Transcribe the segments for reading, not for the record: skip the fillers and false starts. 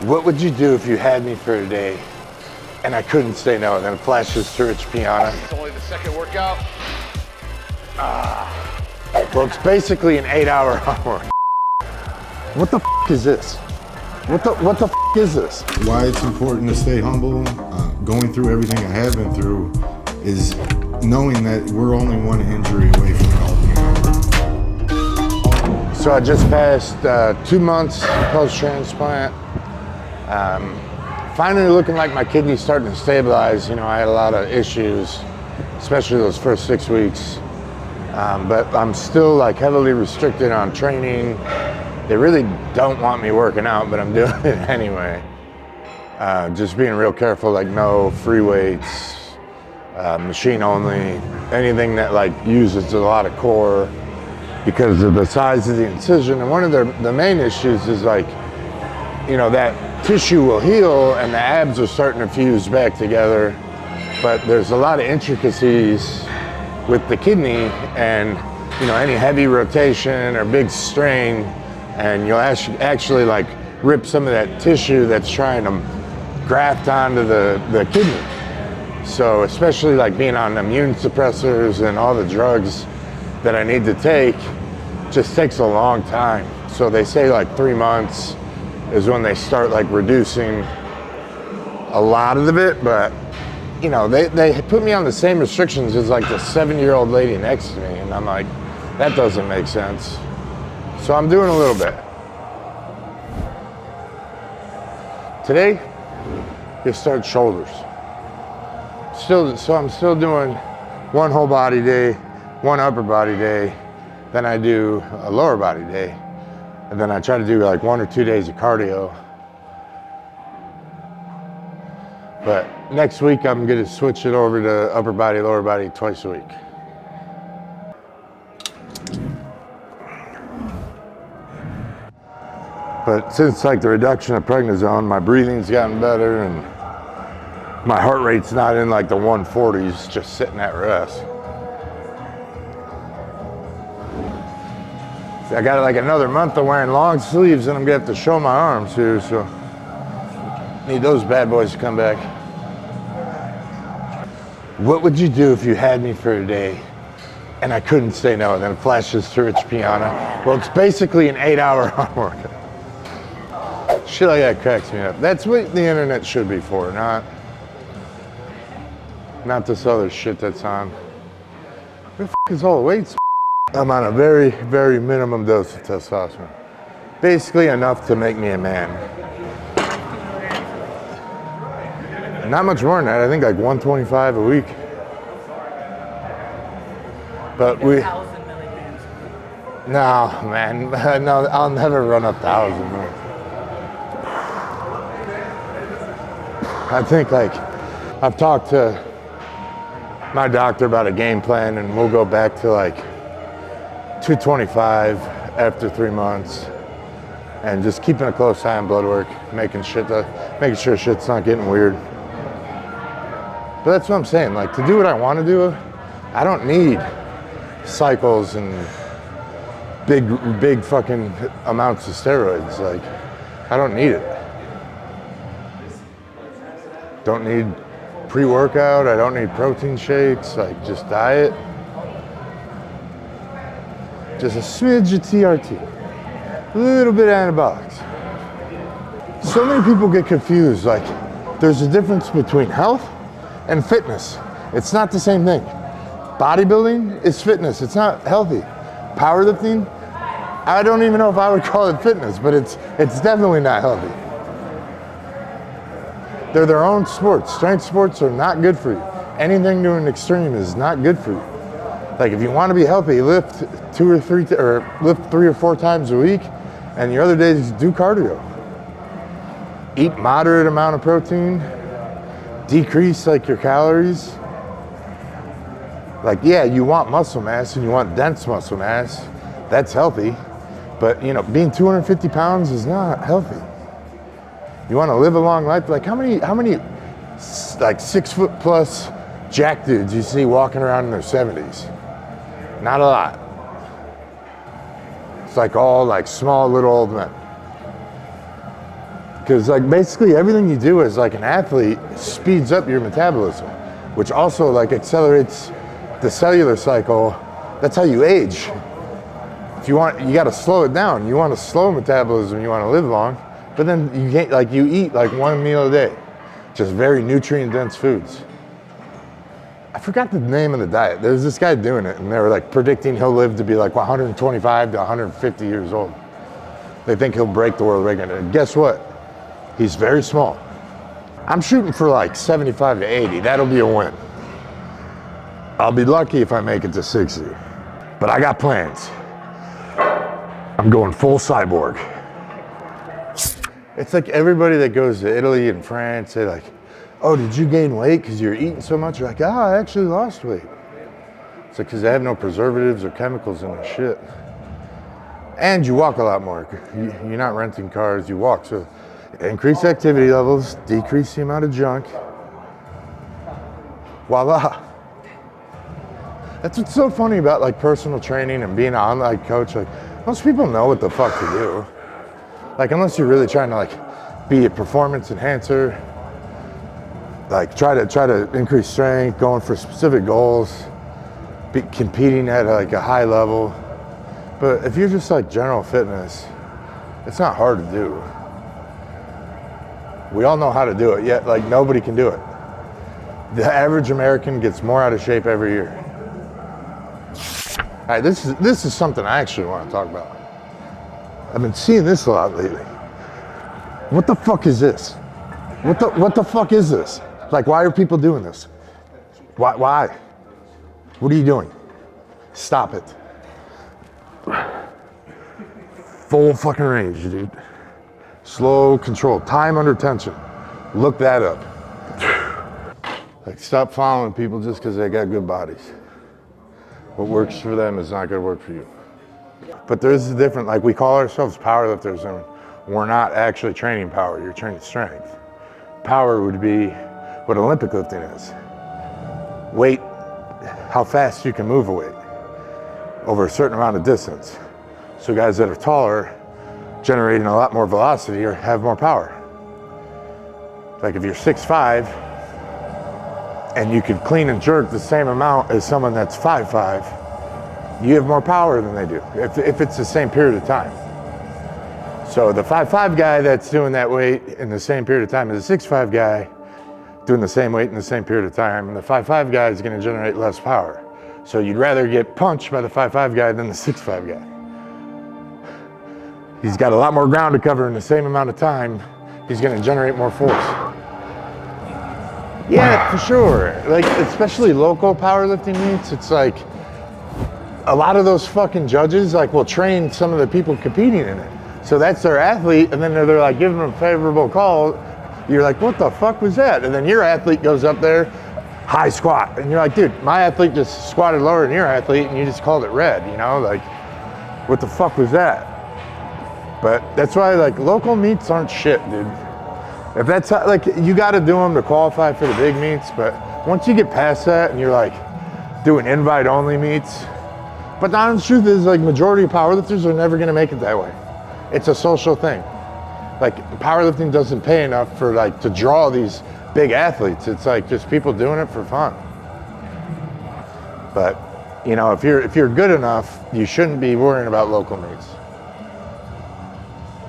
What would you do if you had me for a day and I couldn't say no? And then flashes through its piano. It's only the second workout. Well, it's basically an 8-hour homework. What the f is this? What the f is this? Why it's important to stay humble, going through everything I have been through, is knowing that we're only one injury away from it all being over. So I just passed 2 months post-transplant. Finally looking like my kidney's starting to stabilize. You know, I had a lot of issues, especially those first 6 weeks. But I'm still like heavily restricted on training. They really don't want me working out, but I'm doing it anyway. Just being real careful, like no free weights, machine only, anything that like uses a lot of core because of the size of the incision. And one of the main issues is like, you know, that tissue will heal and the abs are starting to fuse back together, but there's a lot of intricacies with the kidney and, you know, any heavy rotation or big strain, and you'll actually like rip some of that tissue that's trying to graft onto the kidney. So especially like being on immune suppressors and all the drugs that I need to take just takes a long time. So they say like 3 months is when they start like reducing a lot of it, but you know, they put me on the same restrictions as like the 7-year-old lady next to me, and I'm like, that doesn't make sense. So I'm doing a little bit. Today, you start shoulders. So I'm still doing 1 whole body day, 1 upper body day, then I do a lower body day, and then I try to do like 1 or 2 days of cardio. But next week, I'm gonna switch it over to upper body, lower body twice a week. But since like the reduction of prednisone, my breathing's gotten better and my heart rate's not in like the 140s, just sitting at rest. I got like another month of wearing long sleeves and I'm gonna have to show my arms here, so need those bad boys to come back. What would you do if you had me for a day and I couldn't say no? And then it flashes through its piano. Well, it's basically an 8-hour homework. Shit like that cracks me up. That's what the internet should be for, not this other shit that's on. Where the f is all the weights? I'm on a very, very minimum dose of testosterone. Basically enough to make me a man. Not much more than that. I think like 125 a week. But we... 1,000 milligrams. No, man. No, I'll never run 1,000. I think like I've talked to my doctor about a game plan and we'll go back to like 225 after 3 months and just keeping a close eye on blood work, making sure shit's not getting weird. But that's what I'm saying, like to do what I want to do, I don't need cycles and big fucking amounts of steroids. Like, I don't need it. Don't need pre-workout, I don't need protein shakes, like just diet. Just a smidge of TRT, a little bit of antibiotics. So many people get confused, like there's a difference between health and fitness. It's not the same thing. Bodybuilding is fitness, it's not healthy. Powerlifting, I don't even know if I would call it fitness, but it's definitely not healthy. They're their own sports. Strength sports are not good for you. Anything to an extreme is not good for you. Like if you want to be healthy, lift 2 or 3 or lift 3 or 4 times a week, and your other days do cardio. Eat moderate amount of protein. Decrease like your calories. Like yeah, you want muscle mass and you want dense muscle mass. That's healthy, but you know, being 250 pounds is not healthy. You want to live a long life. Like how many like 6 foot plus jack dudes you see walking around in their 70s? Not a lot. It's like all like small little old men. Because like basically everything you do as like an athlete speeds up your metabolism, which also like accelerates the cellular cycle. That's how you age. If you want, you got to slow it down. You want a slow metabolism, you want to live long, but then you can't, like you eat like one meal a day, just very nutrient dense foods. I forgot the name of the diet. There's this guy doing it and they were like predicting he'll live to be like 125 to 150 years old. They think he'll break the world record. And guess what? He's very small. I'm shooting for like 75 to 80. That'll be a win. I'll be lucky if I make it to 60. But I got plans. I'm going full cyborg. It's like everybody that goes to Italy and France, they like, oh, did you gain weight because you're eating so much? You're like, oh, I actually lost weight. It's like because they have no preservatives or chemicals in their shit. And you walk a lot more. You're not renting cars, you walk. So increase activity levels, decrease the amount of junk. Voila. That's what's so funny about like personal training and being an online coach. Like most people know what the fuck to do. Like unless you're really trying to like be a performance enhancer, like try to increase strength, going for specific goals, be competing at like a high level. But if you're just like general fitness, it's not hard to do. We all know how to do it, yet like nobody can do it. The average American gets more out of shape every year. All right, this is something I actually want to talk about. I've been seeing this a lot lately. What the fuck is this? What the fuck is this? Like, why are people doing this? Why? What are you doing? Stop it. Full fucking range, dude. Slow control, time under tension. Look that up. Like, stop following people just because they got good bodies. What works for them is not gonna work for you. But there's a different, like we call ourselves powerlifters and we're not actually training power, you're training strength. Power would be what Olympic lifting is. Weight, how fast you can move a weight over a certain amount of distance. So guys that are taller, generating a lot more velocity or have more power. Like if you're 6'5", and you can clean and jerk the same amount as someone that's 5'5", you have more power than they do, if it's the same period of time. So the 5'5" guy that's doing that weight in the same period of time as a 6'5" guy doing the same weight in the same period of time, and the 5'5" guy is gonna generate less power. So you'd rather get punched by the 5'5" guy than the 6'5" guy. He's got a lot more ground to cover in the same amount of time. He's gonna generate more force. Yeah, for sure. Like, especially local powerlifting meets, it's like, a lot of those fucking judges like will train some of the people competing in it. So that's their athlete, and then they're like giving them a favorable call. You're like, what the fuck was that? And then your athlete goes up there, high squat. And you're like, dude, my athlete just squatted lower than your athlete and you just called it red, you know? Like, what the fuck was that? But that's why like local meets aren't shit, dude. If that's how, like, you gotta do them to qualify for the big meets, but once you get past that and you're like doing invite only meets, but the honest truth is like majority of powerlifters are never gonna make it that way. It's a social thing. Like powerlifting doesn't pay enough for like to draw these big athletes. It's like just people doing it for fun. But you know, if you're good enough, you shouldn't be worrying about local meets.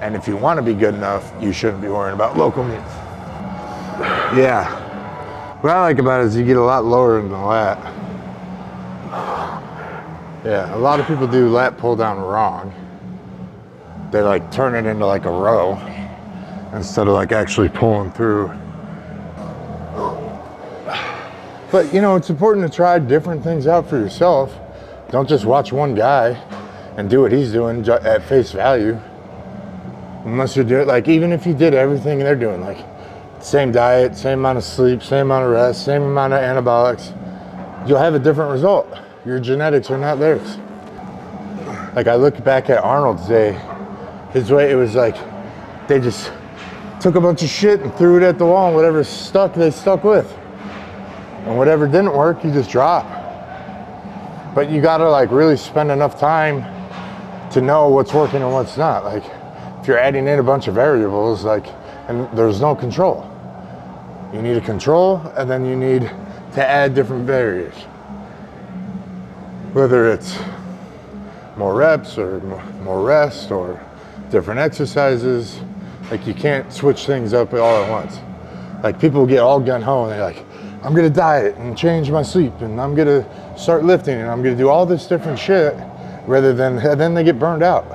And if you want to be good enough, you shouldn't be worrying about local meets. Yeah. What I like about it is you get a lot lower in the lat. Yeah, a lot of people do lat pull down wrong. They like turn it into like a row instead of like actually pulling through. But you know, it's important to try different things out for yourself. Don't just watch one guy and do what he's doing at face value. Unless you're doing, like, even if you did everything they're doing, like same diet, same amount of sleep, same amount of rest, same amount of anabolics, you'll have a different result. Your genetics are not theirs. Like I look back at Arnold's day, his way, it was like they just took a bunch of shit and threw it at the wall, and whatever stuck, they stuck with. And whatever didn't work, you just drop. But you gotta like really spend enough time to know what's working and what's not. Like if you're adding in a bunch of variables, like and there's no control. You need a control, and then you need to add different barriers. Whether it's more reps or more rest or different exercises, like you can't switch things up all at once. Like people get all gung-ho and they're like, I'm gonna diet and change my sleep and I'm gonna start lifting and I'm gonna do all this different shit, rather than, and then they get burned out.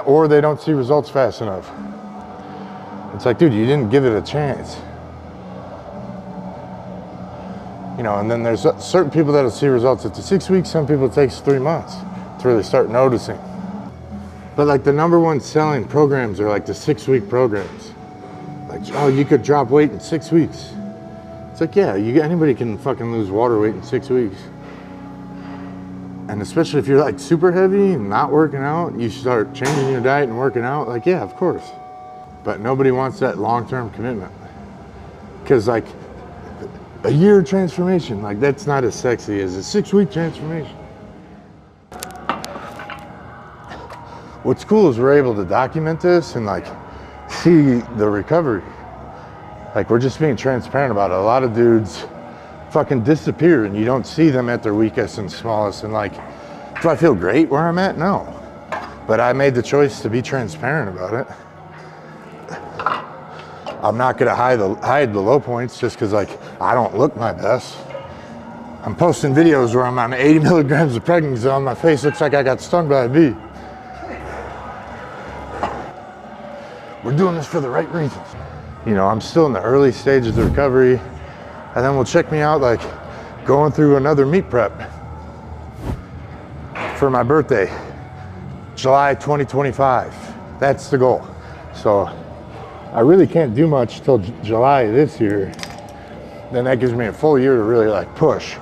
Or they don't see results fast enough. It's like, dude, you didn't give it a chance. You know, and then there's certain people that'll see results after 6 weeks, some people it takes 3 months to really start noticing. But like the #1 selling programs are like the 6-week programs. Like, oh, you could drop weight in 6 weeks. It's like, yeah, anybody can fucking lose water weight in 6 weeks. And especially if you're like super heavy and not working out, you start changing your diet and working out, like, yeah, of course. But nobody wants that long-term commitment. Because like a year transformation, like that's not as sexy as a 6-week transformation. What's cool is we're able to document this and like see the recovery. Like we're just being transparent about it. A lot of dudes fucking disappear and you don't see them at their weakest and smallest, and like, do I feel great where I'm at? No. But I made the choice to be transparent about it. I'm not gonna hide the low points just because like I don't look my best. I'm posting videos where I'm on 80 milligrams of prednisone, my face looks like I got stung by a bee. We're doing this for the right reasons. You know, I'm still in the early stages of recovery, and then we'll check me out like going through another meet prep for my birthday, July 2025. That's the goal. So I really can't do much till July this year. Then that gives me a full year to really like push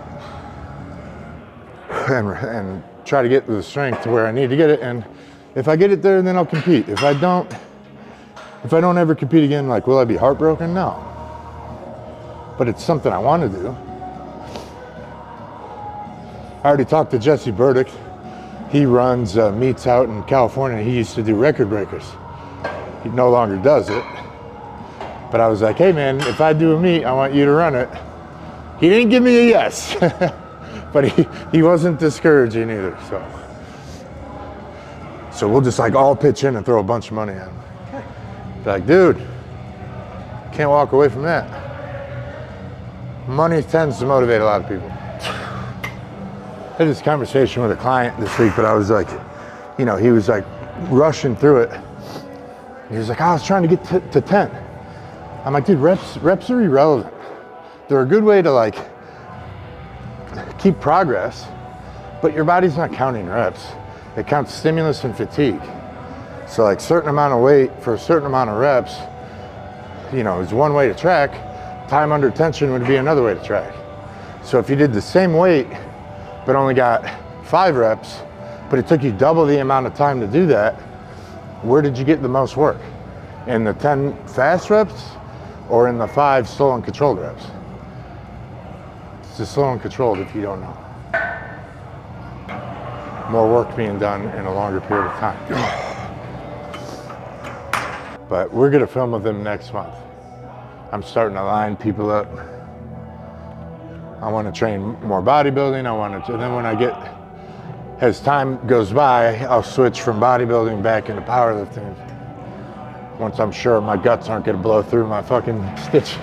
and try to get the strength to where I need to get it. And if I get it there, then I'll compete. If I don't ever compete again, like, will I be heartbroken? No. But it's something I want to do. I already talked to Jesse Burdick. He runs meets out in California. He used to do record breakers. He no longer does it. But I was like, hey man, if I do a meet, I want you to run it. He didn't give me a yes, but he wasn't discouraging either. So we'll just like all pitch in and throw a bunch of money at him. Like, dude, can't walk away from that. Money tends to motivate a lot of people. I had this conversation with a client this week, but I was like, you know, he was like rushing through it. He was like, I was trying to get to 10. I'm like, dude, reps are irrelevant. They're a good way to like keep progress, but your body's not counting reps. It counts stimulus and fatigue. So like certain amount of weight for a certain amount of reps, you know, is one way to track. Time under tension would be another way to track. So if you did the same weight, but only got 5 reps, but it took you double the amount of time to do that, where did you get the most work? In the 10 fast reps or in the 5 slow and controlled reps? It's the slow and controlled if you don't know. More work being done in a longer period of time. But we're gonna film with him next month. I'm starting to line people up. I wanna train more bodybuilding. And then when as time goes by, I'll switch from bodybuilding back into powerlifting. Once I'm sure my guts aren't gonna blow through my fucking stitches.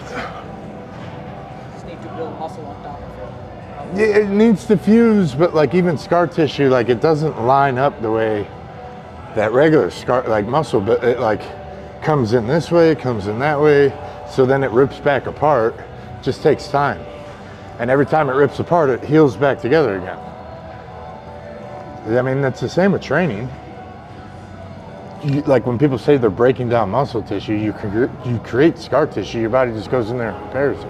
Just need to build muscle on top of it. Yeah, it needs to fuse, but like even scar tissue, like it doesn't line up the way that regular scar, like muscle, but it like comes in this way, comes in that way, so then it rips back apart. It just takes time. And every time it rips apart, it heals back together again. I mean, that's the same with training. Like when people say they're breaking down muscle tissue, you create scar tissue, your body just goes in there and repairs it.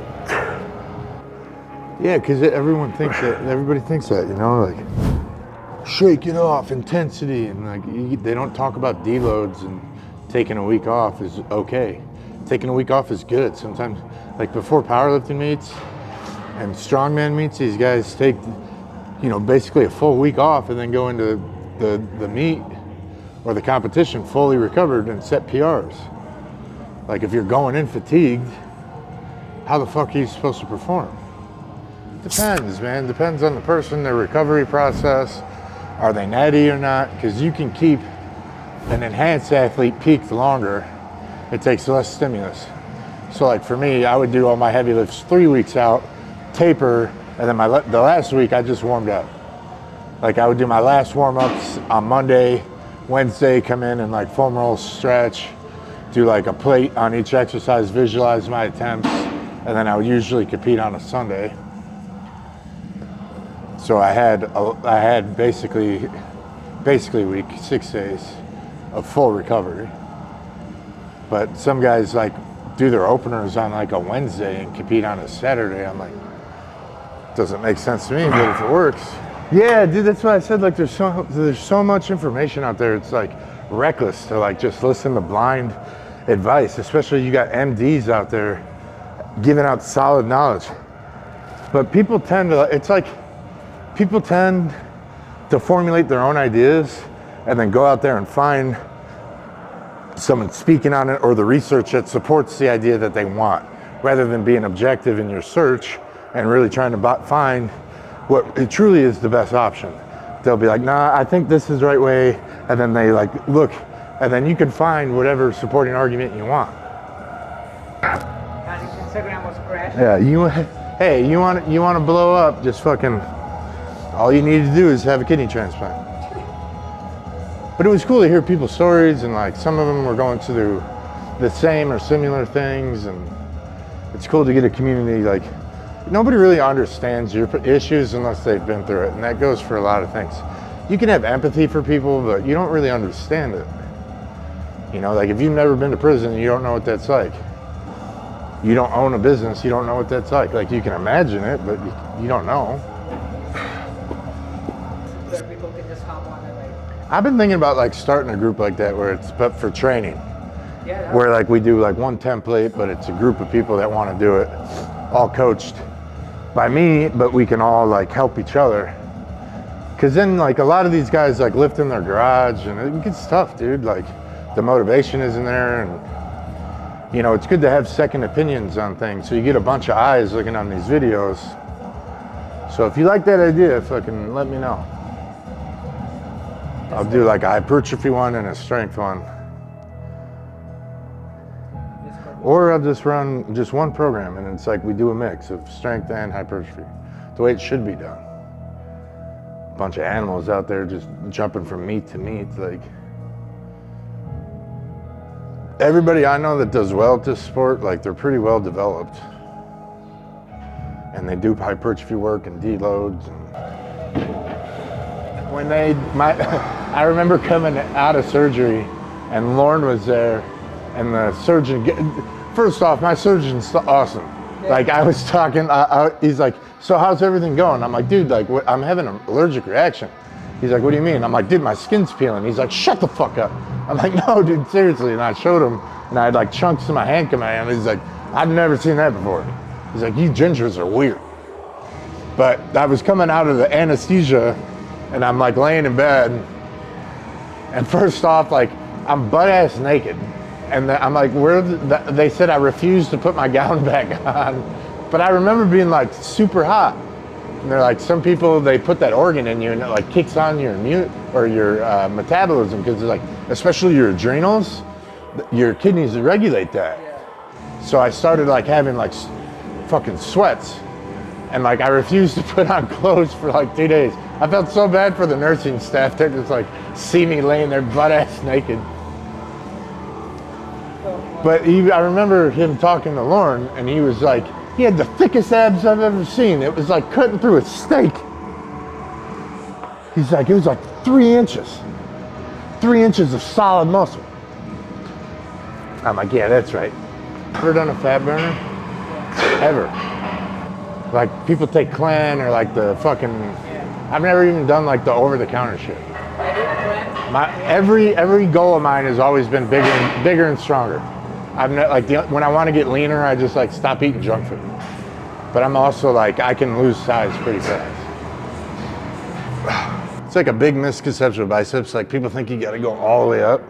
Yeah, because everybody thinks that, you know, like shake it off, intensity, and like they don't talk about deloads, and taking a week off is okay. Taking a week off is good. Sometimes, like before powerlifting meets and strongman meets, these guys take, you know, basically a full week off and then go into the meet or the competition fully recovered and set PRs. Like if you're going in fatigued, how the fuck are you supposed to perform? Depends, man. Depends on the person, their recovery process. Are they natty or not? Because you can keep an enhanced athlete peaked longer. It takes less stimulus. So like for me, I would do all my heavy lifts 3 weeks out, taper, and then the last week I just warmed up. Like I would do my last warm-ups on Monday, Wednesday come in and like foam roll stretch, do like a plate on each exercise, visualize my attempts, and then I would usually compete on a Sunday. So I had basically a week, 6 days of full recovery. But some guys like do their openers on like a Wednesday and compete on a Saturday. I'm like, doesn't make sense to me, but if it works. Yeah, dude, that's why I said like there's so much information out there. It's like reckless to like just listen to blind advice, especially you got MDs out there giving out solid knowledge. But people tend to formulate their own ideas and then go out there and find someone speaking on it or the research that supports the idea that they want, rather than being objective in your search and really trying to find what it truly is the best option. They'll be like, nah, I think this is the right way, and then they like look, and then you can find whatever supporting argument you want. And Instagram was crashed. Yeah, you want to blow up, just fucking, all you need to do is have a kidney transplant. But it was cool to hear people's stories, and like some of them were going through the same or similar things, and it's cool to get a community. Like nobody really understands your issues unless they've been through it, and that goes for a lot of things. You can have empathy for people, but you don't really understand it. You know, like if you've never been to prison, you don't know what that's like. You don't own a business, you don't know what that's like. Like you can imagine it, but you don't know. Where people can just hop on and like. I've been thinking about like starting a group like that where it's but for training. Yeah. Where like we do like one template, but it's a group of people that want to do it, all coached by me, but we can all like help each other. Cause then like a lot of these guys like lift in their garage and it gets tough, dude. Like the motivation isn't there, and you know, it's good to have second opinions on things. So you get a bunch of eyes looking on these videos. So if you like that idea, fucking let me know. I'll do like a hypertrophy one and a strength one. Or I'll just run just one program and it's like we do a mix of strength and hypertrophy. The way it should be done. A bunch of animals out there just jumping from meat to meat. Like everybody I know that does well at this sport, like they're pretty well developed. And they do hypertrophy work and deloads. When I remember coming out of surgery and Lauren was there and the surgeon, first off, my surgeon's awesome. Like I was talking, he's like, so how's everything going? I'm like, dude, like I'm having an allergic reaction. He's like, what do you mean? I'm like, dude, my skin's peeling. He's like, shut the fuck up. I'm like, no, dude, seriously. And I showed him and I had like chunks in my hand come out. He's like, I've never seen that before. He's like, you gingers are weird. But I was coming out of the anesthesia and I'm like laying in bed. And first off, like I'm butt ass naked. And I'm like, they said I refused to put my gown back on. But I remember being like super hot. And they're like, some people, they put that organ in you and it like kicks on your your metabolism, because it's like, especially your adrenals, your kidneys regulate that. So I started like having like fucking sweats. And like I refused to put on clothes for like 2 days. I felt so bad for the nursing staff. They just like see me laying there butt ass naked. But I remember him talking to Lauren and he was like, he had the thickest abs I've ever seen. It was like cutting through a steak. He's like, it was like 3 inches. 3 inches of solid muscle. I'm like, yeah, that's right. Ever done a fat burner? Ever. Like people take Clan or like the fucking, I've never even done like the over-the-counter shit. Every goal of mine has always been bigger and stronger. I've not, like when I want to get leaner, I just like stop eating junk food. But I'm also like, I can lose size pretty fast. It's like a big misconception of biceps. Like people think you got to go all the way up,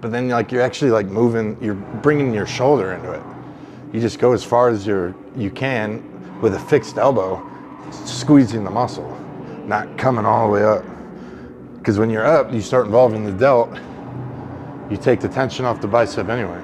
but then like you're actually like moving, you're bringing your shoulder into it. You just go as far as you can with a fixed elbow, squeezing the muscle, not coming all the way up. Because when you're up, you start involving the delt, you take the tension off the bicep anyway.